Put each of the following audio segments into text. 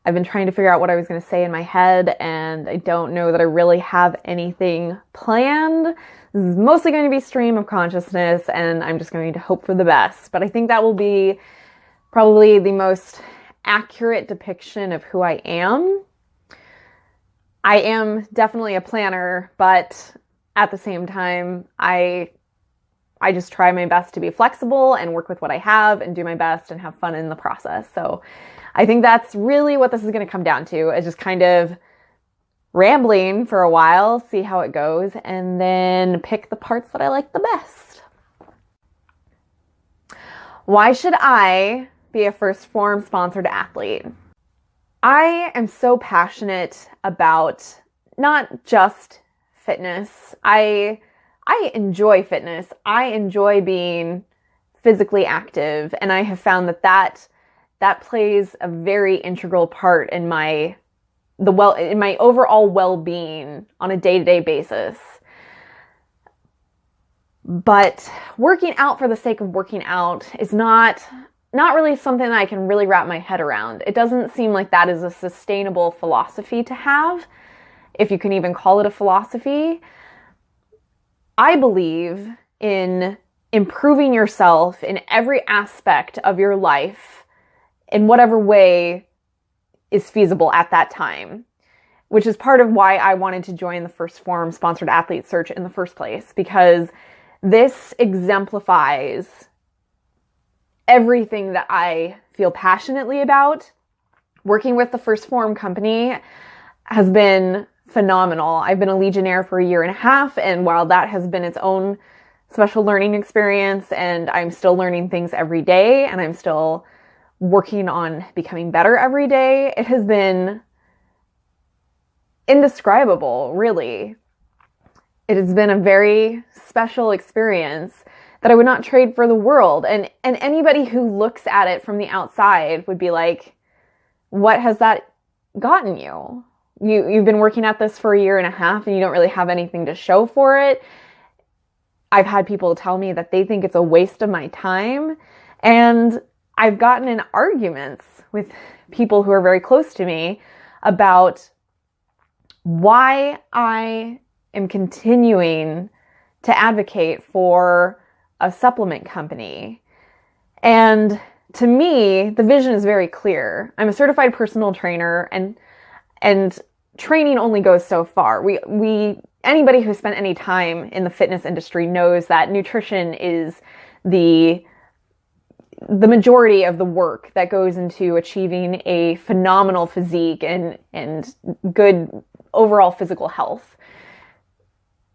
I've been trying to figure out what I was going to say in my head, and I don't know that I really have anything planned. This is mostly going to be stream of consciousness, and I'm just going to hope for the best. But I think that will be probably the most accurate depiction of who I am. I am definitely a planner, but at the same time, I just try my best to be flexible and work with what I have and do my best and have fun in the process. So I think that's really what this is going to come down to, is just kind of rambling for a while, see how it goes, and then pick the parts that I like the best. Why should I be a first Phorm sponsored athlete? I am so passionate about not just fitness. I enjoy fitness. I enjoy being physically active, and I have found that plays a very integral part in my overall well-being on a day-to-day basis. But working out for the sake of working out is not really something that I can really wrap my head around. It doesn't seem like that is a sustainable philosophy to have, if you can even call it a philosophy. I believe in improving yourself in every aspect of your life in whatever way is feasible at that time, which is part of why I wanted to join the first Phorm sponsored athlete search in the first place, because this exemplifies everything that I feel passionately about. Working with the first Phorm company has been phenomenal. I've been a Legionnaire for 1.5 years, and while that has been its own special learning experience, and I'm still learning things every day, and I'm still working on becoming better every day, it has been indescribable, really. It has been a very special experience that I would not trade for the world. And anybody who looks at it from the outside would be like, what has that gotten you? You've been working at this for 1.5 years and you don't really have anything to show for it. I've had people tell me that they think it's a waste of my time. And I've gotten in arguments with people who are very close to me about why I am continuing to advocate for a supplement company. And to me, the vision is very clear. I'm a certified personal trainer, and training only goes so far. Anybody who's spent any time in the fitness industry knows that nutrition is the majority of the work that goes into achieving a phenomenal physique and good overall physical health.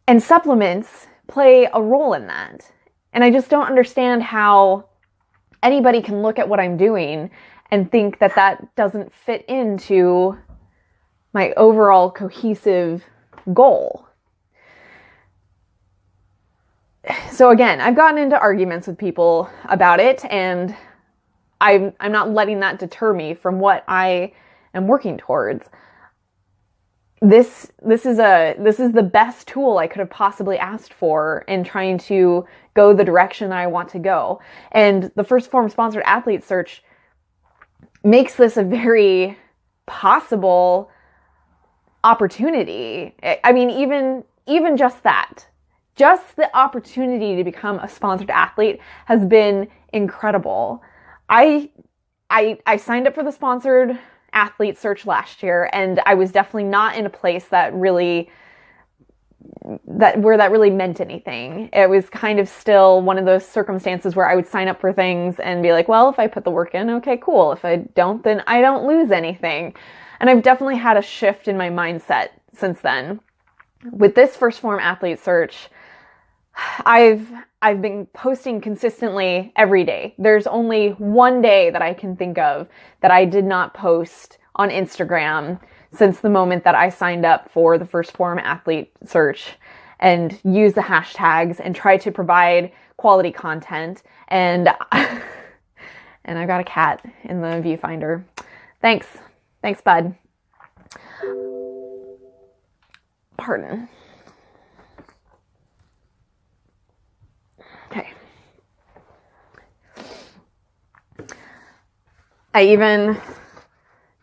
And supplements play a role in that. And I just don't understand how anybody can look at what I'm doing and think that that doesn't fit into my overall cohesive goal. So again, I've gotten into arguments with people about it, and I'm not letting that deter me from what I am working towards. This is the best tool I could have possibly asked for in trying to go the direction that I want to go. And the first Phorm sponsored athlete search makes this a very possible opportunity. I mean, even just that. Just the opportunity to become a sponsored athlete has been incredible. I signed up for the sponsored athlete search last year, and I was definitely not in a place where that really meant anything. It was kind of still one of those circumstances where I would sign up for things and be like, well, if I put the work in, okay, cool. If I don't, then I don't lose anything. And I've definitely had a shift in my mindset since then. With this first Phorm athlete search, I've been posting consistently every day. There's only one day that I can think of that I did not post on Instagram since the moment that I signed up for the first Phorm athlete search and use the hashtags and try to provide quality content. And and I've got a cat in the viewfinder. Thanks, bud. Pardon. Okay. I even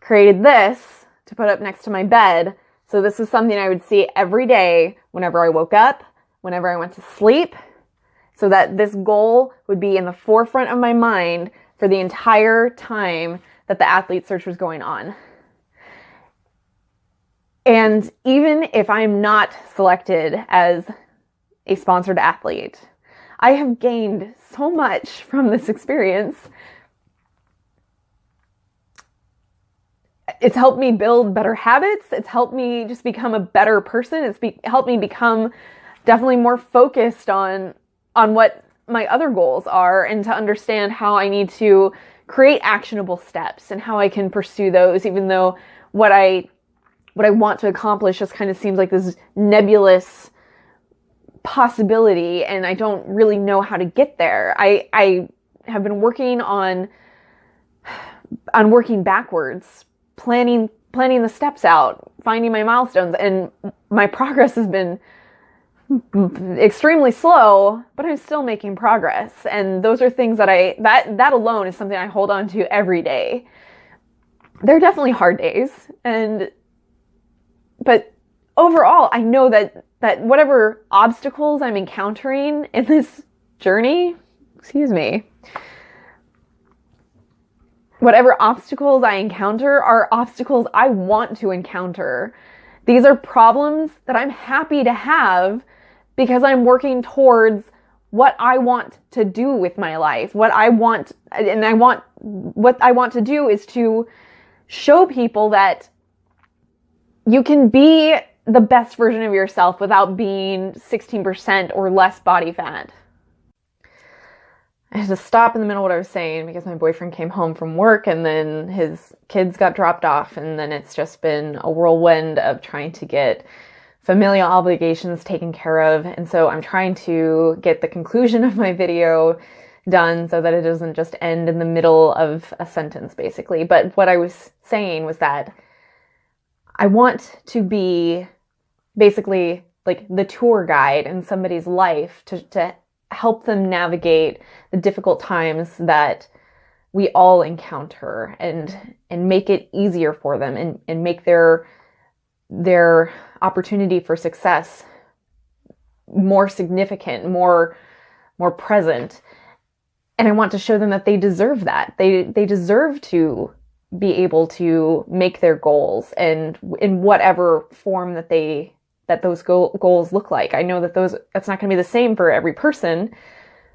created this to put up next to my bed. So this was something I would see every day whenever I woke up, whenever I went to sleep, so that this goal would be in the forefront of my mind for the entire time that the athlete search was going on. And even if I'm not selected as a sponsored athlete, I have gained so much from this experience. It's helped me build better habits. It's helped me just become a better person. Helped me become definitely more focused on what my other goals are, and to understand how I need to create actionable steps and how I can pursue those, even though what I want to accomplish just kind of seems like this nebulous possibility, and I don't really know how to get there. I have been working on working backwards, planning the steps out, finding my milestones, and my progress has been extremely slow, but I'm still making progress. And those are things that alone is something I hold on to every day. There are definitely hard days, but overall, I know that whatever obstacles I'm encountering in this journey, whatever obstacles I encounter are obstacles I want to encounter. These are problems that I'm happy to have because I'm working towards what I want to do with my life. What I want to do is to show people that you can be the best version of yourself without being 16% or less body fat. I had to stop in the middle of what I was saying because my boyfriend came home from work, and then his kids got dropped off, and then it's just been a whirlwind of trying to get familial obligations taken care of. And so I'm trying to get the conclusion of my video done so that it doesn't just end in the middle of a sentence, basically. But what I was saying was that I want to be basically like the tour guide in somebody's life to help them navigate the difficult times that we all encounter, and make it easier for them, and make their opportunity for success more significant, more present. And I want to show them that they deserve that. They deserve to be able to make their goals, and in whatever form that those goals look like. I know that that's not going to be the same for every person,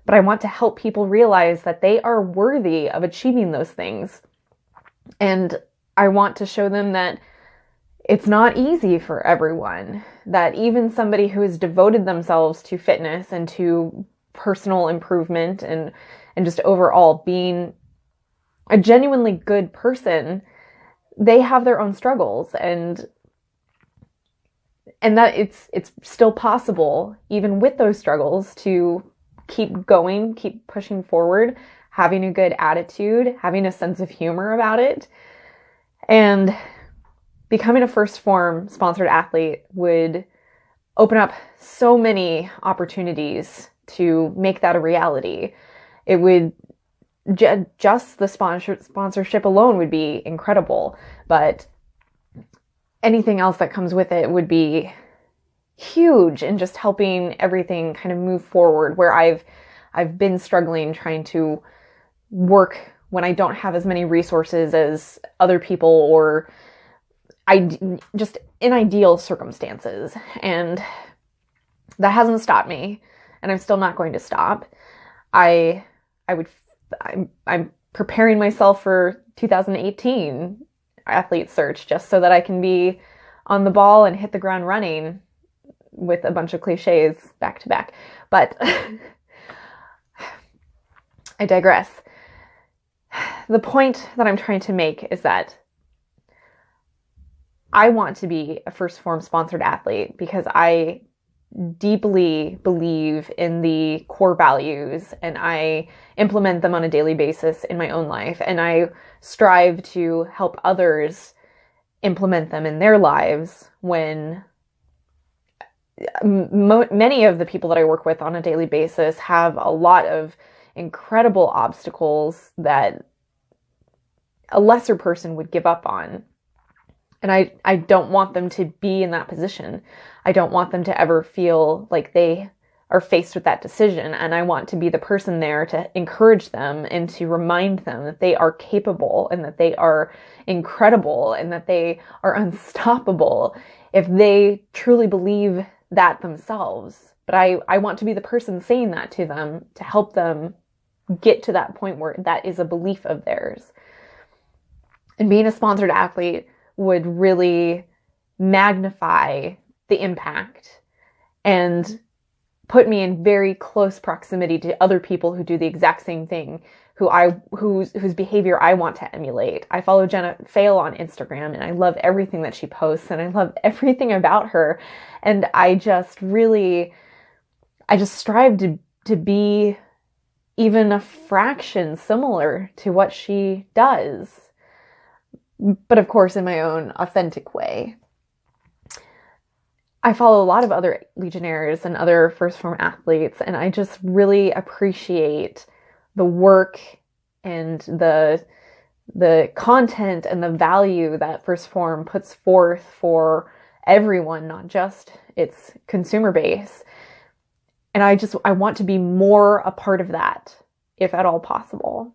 but I want to help people realize that they are worthy of achieving those things. And I want to show them that it's not easy for everyone, that even somebody who has devoted themselves to fitness and to personal improvement and just overall being a genuinely good person, they have their own struggles, and that it's still possible, even with those struggles, to keep going, keep pushing forward, having a good attitude, having a sense of humor about it. And becoming a first Phorm sponsored athlete would open up so many opportunities to make that a reality. It would just the sponsorship alone would be incredible, but anything else that comes with it would be huge in just helping everything kind of move forward, where I've been struggling trying to work when I don't have as many resources as other people, or just in ideal circumstances. And that hasn't stopped me, and I'm still not going to stop. I'm preparing myself for 2018 athlete search just so that I can be on the ball and hit the ground running, with a bunch of cliches back to back. But I digress. The point that I'm trying to make is that I want to be a first Phorm sponsored athlete because I deeply believe in the core values, and I implement them on a daily basis in my own life, and I strive to help others implement them in their lives. When many of the people that I work with on a daily basis have a lot of incredible obstacles that a lesser person would give up on. And I don't want them to be in that position. I don't want them to ever feel like they are faced with that decision. And I want to be the person there to encourage them and to remind them that they are capable and that they are incredible and that they are unstoppable if they truly believe that themselves. But I want to be the person saying that to them to help them get to that point where that is a belief of theirs. And being a sponsored athlete would really magnify the impact and put me in very close proximity to other people who do the exact same thing, whose behavior I want to emulate. I follow Jenna Fail on Instagram, and I love everything that she posts, and I love everything about her. And I just strive to be even a fraction similar to what she does. But of course, in my own authentic way. I follow a lot of other Legionnaires and other First Phorm athletes, and I just really appreciate the work and the content and the value that First Phorm puts forth for everyone, not just its consumer base. And I want to be more a part of that, if at all possible.